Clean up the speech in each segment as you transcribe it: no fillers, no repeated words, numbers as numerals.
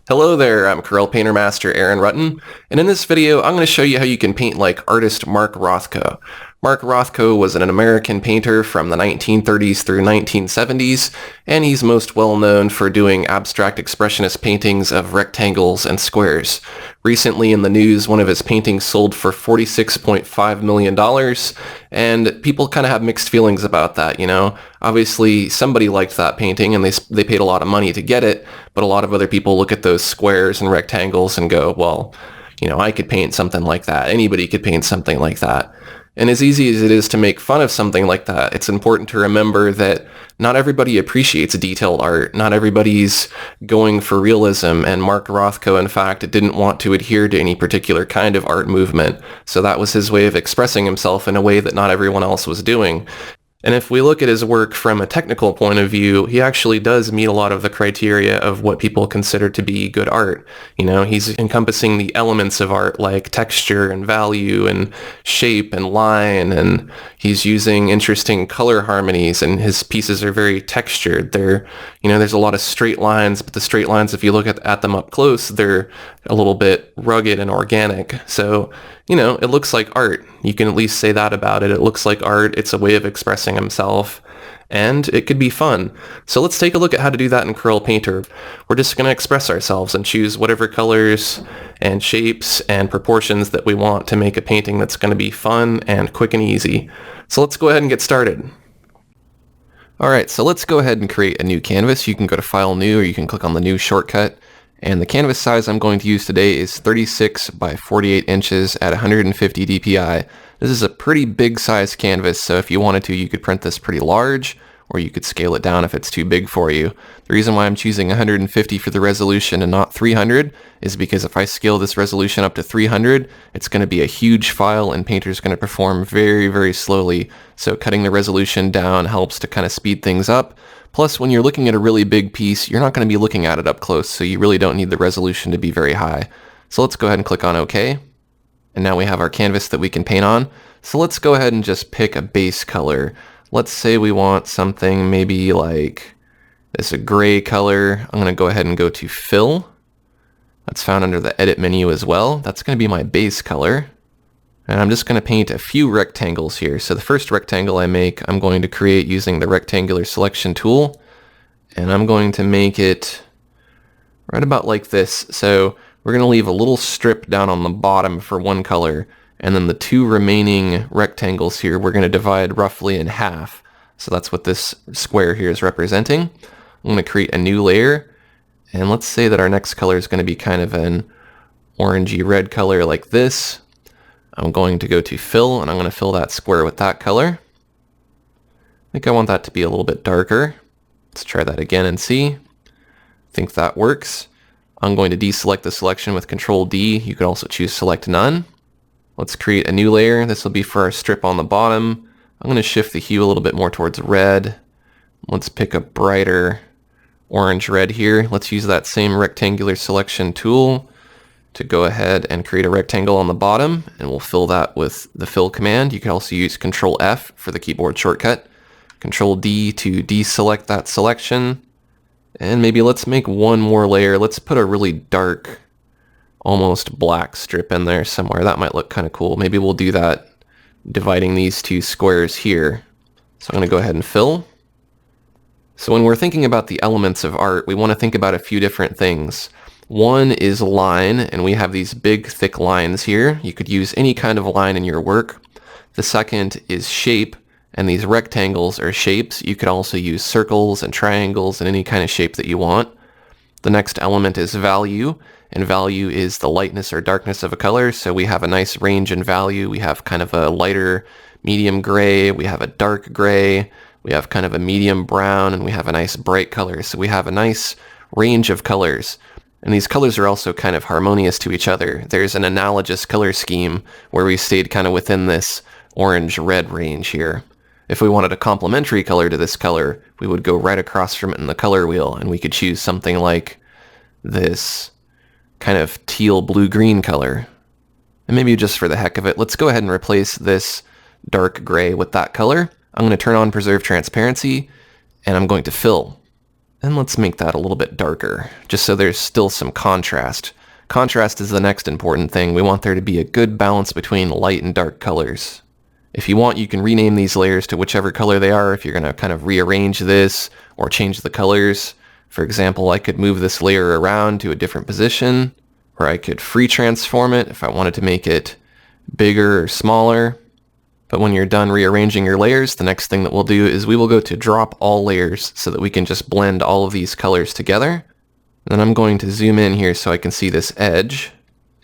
Hello there, I'm Corel Painter Master Aaron Rutten, and in this video I'm going to show you how you can paint like artist Mark Rothko. Mark Rothko was an American painter from the 1930s through 1970s, and he's most well known for doing abstract expressionist paintings of rectangles and squares. Recently in the news, one of his paintings sold for $46.5 million, and people kind of have mixed feelings about that, you know? Obviously, somebody liked that painting, and they paid a lot of money to get it, but a lot of other people look at those squares and rectangles and go, well, you know, I could paint something like that. Anybody could paint something like that. And as easy as it is to make fun of something like that, it's important to remember that not everybody appreciates detailed art. Not everybody's going for realism, and Mark Rothko, in fact, didn't want to adhere to any particular kind of art movement. So that was his way of expressing himself in a way that not everyone else was doing. And if we look at his work from a technical point of view, he actually does meet a lot of the criteria of what people consider to be good art. You know, he's encompassing the elements of art like texture and value and shape and line, and he's using interesting color harmonies, and his pieces are very textured. There's a lot of straight lines, but the straight lines, if you look at them up close, they're a little bit rugged and organic. So, you know, it looks like art. You can at least say that about it. It looks like art. It's a way of expressing himself, and it could be fun. So let's take a look at how to do that in Corel Painter. We're just going to express ourselves and choose whatever colors and shapes and proportions that we want to make a painting that's going to be fun and quick and easy. So let's go ahead and get started. Alright, so let's go ahead and create a new canvas. You can go to File, New, or you can click on the New shortcut. And the canvas size I'm going to use today is 36 by 48 inches at 150 dpi. This is a pretty big size canvas, so if you wanted to, you could print this pretty large, or you could scale it down if it's too big for you. The reason why I'm choosing 150 for the resolution and not 300 is because if I scale this resolution up to 300, it's going to be a huge file, and Painter's going to perform very, very slowly. So cutting the resolution down helps to kind of speed things up. Plus, when you're looking at a really big piece, you're not going to be looking at it up close, so you really don't need the resolution to be very high. So let's go ahead and click on OK. And now we have our canvas that we can paint on. So let's go ahead and just pick a base color. Let's say we want something maybe like this, a gray color. I'm going to go ahead and go to Fill. That's found under the Edit menu as well. That's going to be my base color. And I'm just going to paint a few rectangles here. So the first rectangle I make, I'm going to create using the rectangular selection tool. And I'm going to make it right about like this. So we're going to leave a little strip down on the bottom for one color. And then the two remaining rectangles here, we're going to divide roughly in half. So that's what this square here is representing. I'm going to create a new layer. And let's say that our next color is going to be kind of an orangey red color like this. I'm going to go to Fill, and I'm going to fill that square with that color. I think I want that to be a little bit darker. Let's try that again and see. I think that works. I'm going to deselect the selection with Control D. You could also choose Select None. Let's create a new layer. This will be for our strip on the bottom. I'm going to shift the hue a little bit more towards red. Let's pick a brighter orange red here. Let's use that same rectangular selection tool to go ahead and create a rectangle on the bottom, and we'll fill that with the Fill command. You can also use Control F for the keyboard shortcut. Control D to deselect that selection. And maybe let's make one more layer. Let's put a really dark, almost black strip in there somewhere. That might look kind of cool. Maybe we'll do that dividing these two squares here. So I'm going to go ahead and Fill. So when we're thinking about the elements of art, we want to think about a few different things. One is line, and we have these big thick lines here. You could use any kind of line in your work. The second is shape, and these rectangles are shapes. You could also use circles and triangles and any kind of shape that you want. The next element is value, and value is the lightness or darkness of a color. So we have a nice range in value. We have kind of a lighter medium gray, we have a dark gray, we have kind of a medium brown, and we have a nice bright color. So we have a nice range of colors. And these colors are also kind of harmonious to each other. There's an analogous color scheme where we stayed kind of within this orange-red range here. If we wanted a complementary color to this color, we would go right across from it in the color wheel, and we could choose something like this kind of teal blue-green color. And maybe just for the heck of it, let's go ahead and replace this dark gray with that color. I'm going to turn on Preserve Transparency, and I'm going to Fill. And let's make that a little bit darker, just so there's still some contrast. Contrast is the next important thing. We want there to be a good balance between light and dark colors. If you want, you can rename these layers to whichever color they are if you're going to kind of rearrange this or change the colors. For example, I could move this layer around to a different position, or I could free transform it if I wanted to make it bigger or smaller. But when you're done rearranging your layers, the next thing that we'll do is we will go to drop all layers so that we can just blend all of these colors together. Then I'm going to zoom in here so I can see this edge,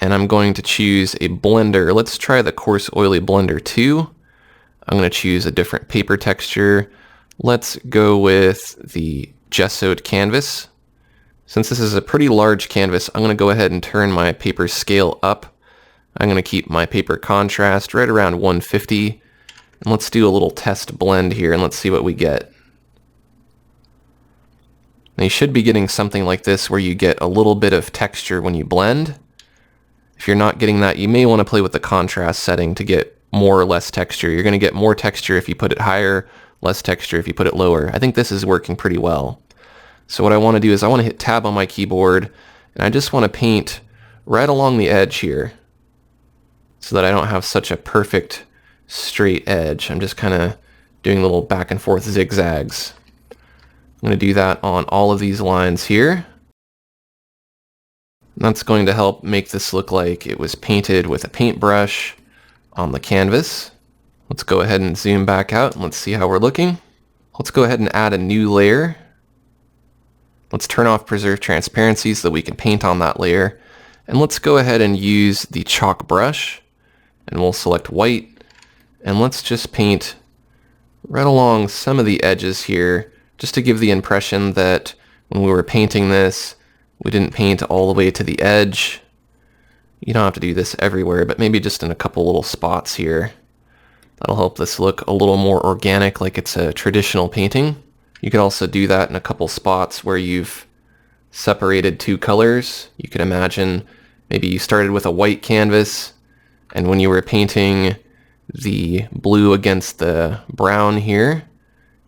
and I'm going to choose a blender. Let's try the Coarse Oily Blender 2. I'm going to choose a different paper texture. Let's go with the gessoed canvas. Since this is a pretty large canvas, I'm going to go ahead and turn my paper scale up. I'm going to keep my paper contrast right around 150. And let's do a little test blend here and let's see what we get. Now you should be getting something like this where you get a little bit of texture when you blend. If you're not getting that, you may want to play with the contrast setting to get more or less texture. You're going to get more texture if you put it higher, less texture if you put it lower. I think this is working pretty well. So what I want to do is I want to hit tab on my keyboard and I just want to paint right along the edge here so that I don't have such a perfect straight edge. I'm just kind of doing little back and forth zigzags. I'm going to do that on all of these lines here. And that's going to help make this look like it was painted with a paintbrush on the canvas. Let's go ahead and zoom back out and let's see how we're looking. Let's go ahead and add a new layer. Let's turn off Preserve Transparency so that we can paint on that layer. And let's go ahead and use the chalk brush and we'll select white. And let's just paint right along some of the edges here, just to give the impression that when we were painting this, we didn't paint all the way to the edge. You don't have to do this everywhere, but maybe just in a couple little spots here. That'll help this look a little more organic, like it's a traditional painting. You could also do that in a couple spots where you've separated two colors. You could imagine maybe you started with a white canvas, and when you were painting the blue against the brown here,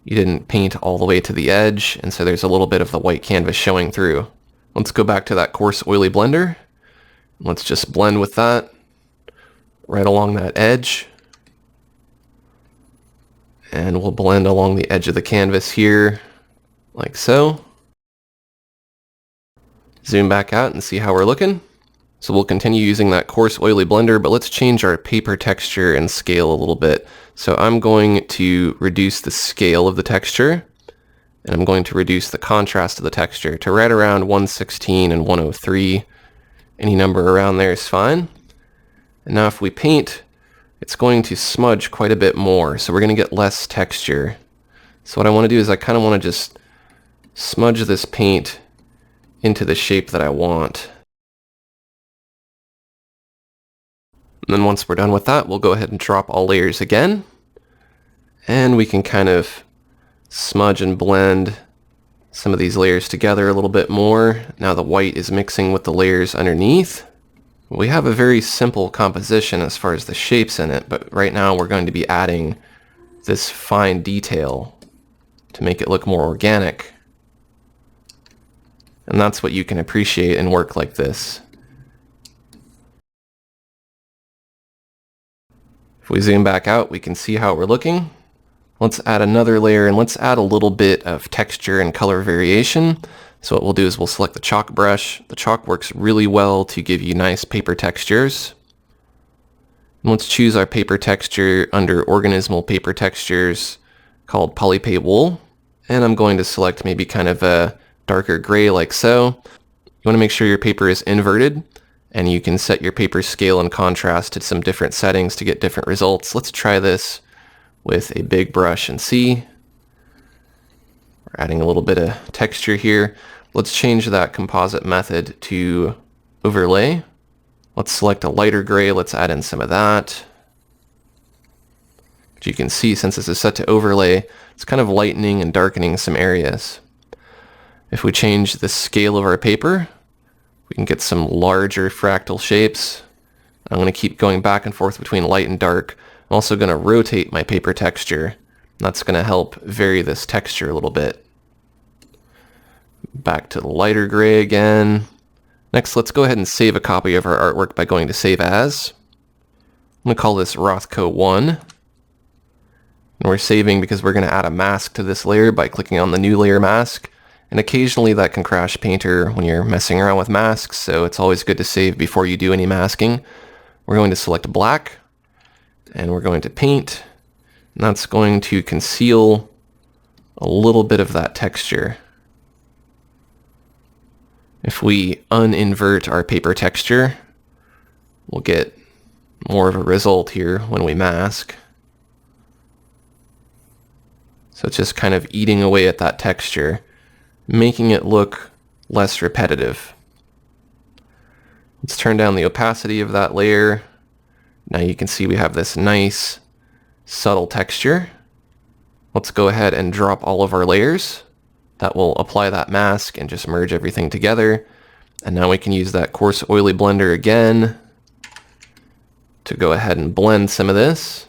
you didn't paint all the way to the edge, and so there's a little bit of the white canvas showing through. Let's go back to that Coarse Oily Blender. Let's just blend with that right along that edge. And we'll blend along the edge of the canvas here, like so. Zoom back out and see how we're looking. So we'll continue using that Coarse Oily Blender, but let's change our paper texture and scale a little bit. So I'm going to reduce the scale of the texture, and I'm going to reduce the contrast of the texture to right around 116 and 103. Any number around there is fine. And now if we paint, it's going to smudge quite a bit more, so we're going to get less texture. So what I want to do is I kind of want to just smudge this paint into the shape that I want. And then once we're done with that, we'll go ahead and drop all layers again. And we can kind of smudge and blend some of these layers together a little bit more. Now the white is mixing with the layers underneath. We have a very simple composition as far as the shapes in it, but right now we're going to be adding this fine detail to make it look more organic. And that's what you can appreciate in work like this. If we zoom back out, we can see how we're looking. Let's add another layer and let's add a little bit of texture and color variation. So what we'll do is we'll select the chalk brush. The chalk works really well to give you nice paper textures. And let's choose our paper texture under organismal paper textures called Polypay Wool. And I'm going to select maybe kind of a darker gray like so. You want to make sure your paper is inverted, and you can set your paper scale and contrast to some different settings to get different results. Let's try this with a big brush and see. We're adding a little bit of texture here. Let's change that composite method to overlay. Let's select a lighter gray. Let's add in some of that. But you can see, since this is set to overlay, it's kind of lightening and darkening some areas. If we change the scale of our paper, we can get some larger fractal shapes. I'm going to keep going back and forth between light and dark. I'm also going to rotate my paper texture. That's going to help vary this texture a little bit. Back to the lighter gray again. Next, let's go ahead and save a copy of our artwork by going to Save As. I'm going to call this Rothko 1. And we're saving because we're going to add a mask to this layer by clicking on the New Layer Mask. And occasionally that can crash Painter when you're messing around with masks, so it's always good to save before you do any masking. We're going to select black, and we're going to paint, and that's going to conceal a little bit of that texture. If we uninvert our paper texture, we'll get more of a result here when we mask. So it's just kind of eating away at that texture, making it look less repetitive. Let's turn down the opacity of that layer. Now you can see we have this nice subtle texture. Let's go ahead and drop all of our layers. That will apply that mask and just merge everything together. And now we can use that coarse oily blender again to go ahead and blend some of this.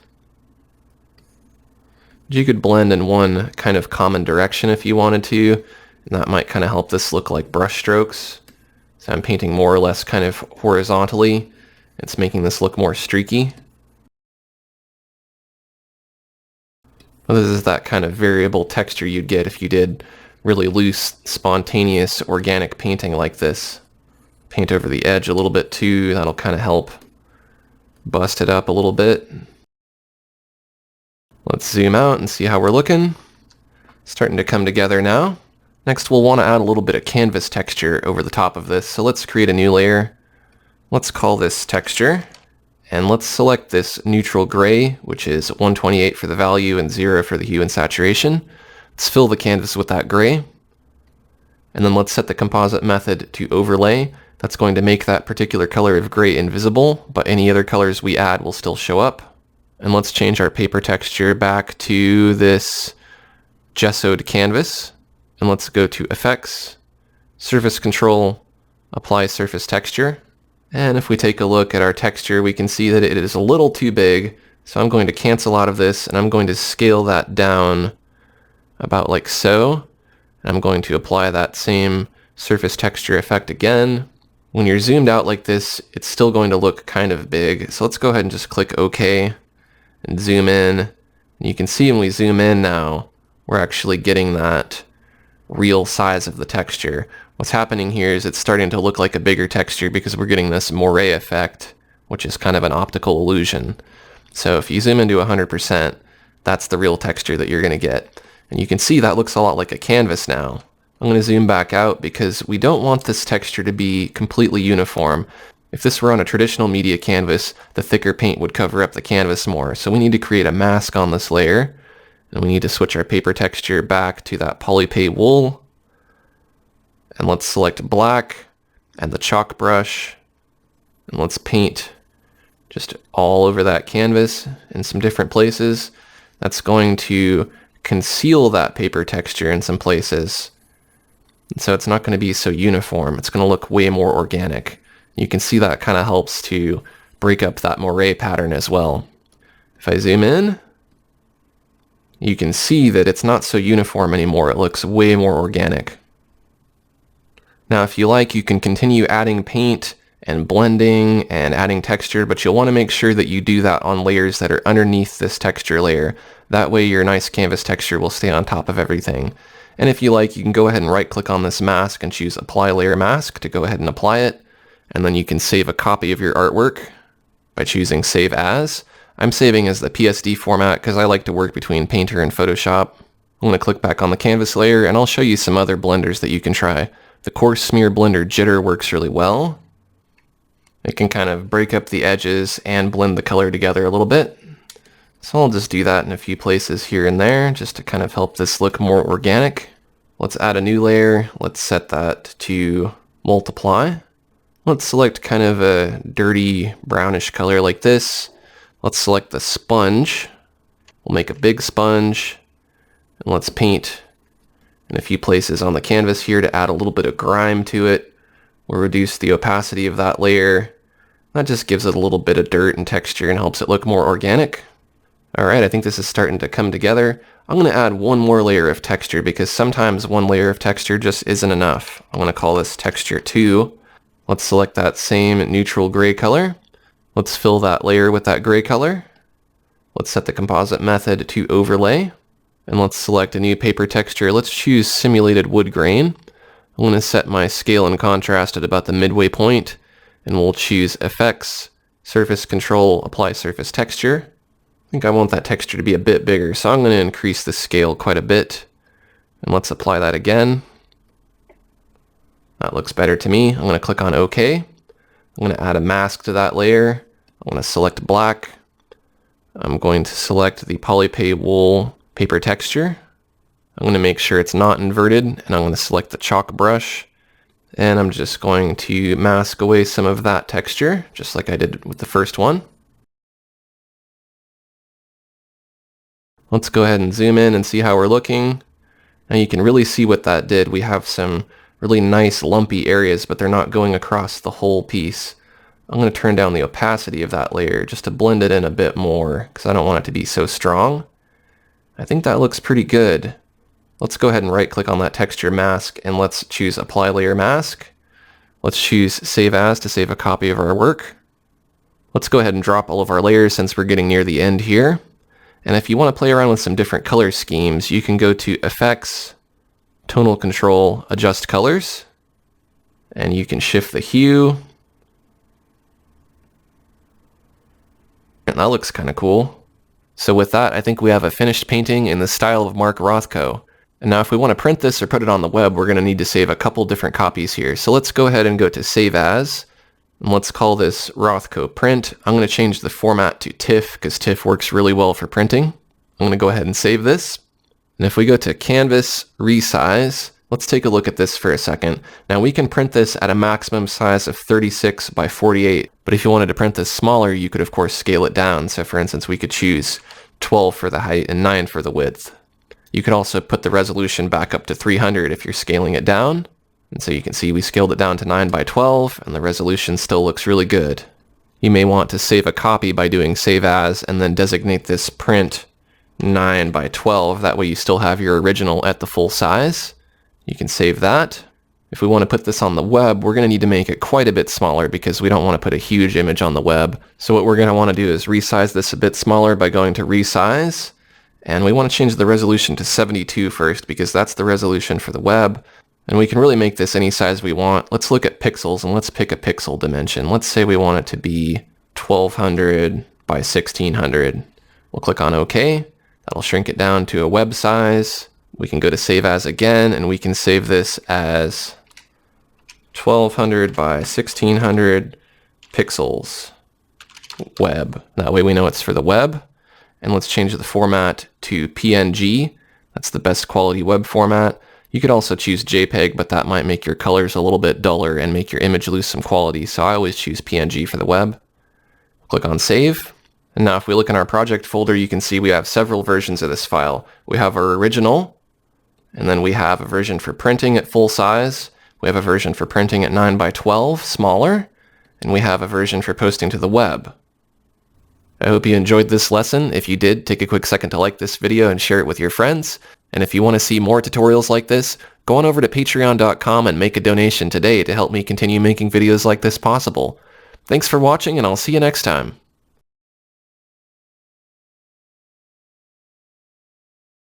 You could blend in one kind of common direction if you wanted to, and that might kind of help this look like brush strokes. So I'm painting more or less kind of horizontally. It's making this look more streaky. Well, this is that kind of variable texture you'd get if you did really loose, spontaneous, organic painting like this. Paint over the edge a little bit too. That'll kind of help bust it up a little bit. Let's zoom out and see how we're looking. Starting to come together now. Next, we'll want to add a little bit of canvas texture over the top of this. So let's create a new layer. Let's call this texture. And let's select this neutral gray, which is 128 for the value and 0 for the hue and saturation. Let's fill the canvas with that gray. And then let's set the composite method to overlay. That's going to make that particular color of gray invisible, but any other colors we add will still show up. And let's change our paper texture back to this gessoed canvas. And let's go to Effects, Surface Control, Apply Surface Texture. And if we take a look at our texture, we can see that it is a little too big. So I'm going to cancel out of this, and I'm going to scale that down about like so. And I'm going to apply that same surface texture effect again. When you're zoomed out like this, it's still going to look kind of big. So let's go ahead and just click OK and zoom in. And you can see when we zoom in now, we're actually getting that real size of the texture. What's happening here is it's starting to look like a bigger texture because we're getting this moire effect, which is kind of an optical illusion. So if you zoom into 100%, that's the real texture that you're going to get. And you can see that looks a lot like a canvas now. I'm going to zoom back out because we don't want this texture to be completely uniform. If this were on a traditional media canvas, the thicker paint would cover up the canvas more. So we need to create a mask on this layer. And we need to switch our paper texture back to that polypay wool. And let's select black and the chalk brush. And let's paint just all over that canvas in some different places. That's going to conceal that paper texture in some places. And so it's not going to be so uniform. It's going to look way more organic. You can see that kind of helps to break up that moire pattern as well. If I zoom in, you can see that it's not so uniform anymore. It looks way more organic. Now, if you like, you can continue adding paint and blending and adding texture, but you'll want to make sure that you do that on layers that are underneath this texture layer. That way your nice canvas texture will stay on top of everything. And if you like, you can go ahead and right-click on this mask and choose Apply Layer Mask to go ahead and apply it. And then you can save a copy of your artwork by choosing Save As. I'm saving as the PSD format because I like to work between Painter and Photoshop. I'm going to click back on the canvas layer and I'll show you some other blenders that you can try. The Coarse Smear Blender Jitter works really well. It can kind of break up the edges and blend the color together a little bit. So I'll just do that in a few places here and there just to kind of help this look more organic. Let's add a new layer. Let's set that to multiply. Let's select kind of a dirty brownish color like this. Let's select the sponge. We'll make a big sponge. And let's paint in a few places on the canvas here to add a little bit of grime to it. We'll reduce the opacity of that layer. That just gives it a little bit of dirt and texture and helps it look more organic. Alright, I think this is starting to come together. I'm going to add one more layer of texture because sometimes one layer of texture just isn't enough. I'm going to call this texture 2. Let's select that same neutral gray color. Let's fill that layer with that gray color. Let's set the composite method to overlay. And let's select a new paper texture. Let's choose simulated wood grain. I'm going to set my scale and contrast at about the midway point. And we'll choose effects, surface control, apply surface texture. I think I want that texture to be a bit bigger, so I'm going to increase the scale quite a bit. And let's apply that again. That looks better to me. I'm going to click on OK. I'm going to add a mask to that layer. I'm going to select black. I'm going to select the polypay wool paper texture. I'm going to make sure it's not inverted, and I'm going to select the chalk brush. And I'm just going to mask away some of that texture, just like I did with the first one. Let's go ahead and zoom in and see how we're looking. Now you can really see what that did. We have some really nice lumpy areas, but they're not going across the whole piece. I'm going to turn down the opacity of that layer just to blend it in a bit more because I don't want it to be so strong. I think that looks pretty good. Let's go ahead and right click on that texture mask and let's choose Apply Layer Mask. Let's choose Save As to save a copy of our work. Let's go ahead and drop all of our layers since we're getting near the end here. And if you want to play around with some different color schemes, you can go to Effects, Tonal Control, Adjust Colors, and you can shift the hue. And that looks kind of cool. So with that, I think we have a finished painting in the style of Mark Rothko. And now if we want to print this or put it on the web, we're going to need to save a couple different copies here. So let's go ahead and go to Save As. And let's call this Rothko Print. I'm going to change the format to tiff because tiff works really well for printing. I'm going to go ahead and save this. And if we go to Canvas, Resize, let's take a look at this for a second. Now we can print this at a maximum size of 36 by 48. But if you wanted to print this smaller, you could of course scale it down. So for instance, we could choose 12 for the height and 9 for the width. You could also put the resolution back up to 300 if you're scaling it down. And so you can see we scaled it down to 9 by 12 and the resolution still looks really good. You may want to save a copy by doing Save As and then designate this print 9 by 12. That way you still have your original at the full size. You can save that. If we want to put this on the web, we're going to need to make it quite a bit smaller because we don't want to put a huge image on the web. So what we're going to want to do is resize this a bit smaller by going to Resize. And we want to change the resolution to 72 first because that's the resolution for the web. And we can really make this any size we want. Let's look at pixels and let's pick a pixel dimension. Let's say we want it to be 1200 by 1600. We'll click on OK. That'll shrink it down to a web size. We can go to Save As again and we can save this as 1200 by 1600 pixels web. That way we know it's for the web. And let's change the format to PNG. That's the best quality web format. You could also choose JPEG, but that might make your colors a little bit duller and make your image lose some quality. So I always choose PNG for the web. Click on Save. And now if we look in our project folder, you can see we have several versions of this file. We have our original, and then we have a version for printing at full size. We have a version for printing at 9 by 12, smaller, and we have a version for posting to the web. I hope you enjoyed this lesson. If you did, take a quick second to like this video and share it with your friends. And if you want to see more tutorials like this, go on over to patreon.com and make a donation today to help me continue making videos like this possible. Thanks for watching, and I'll see you next time.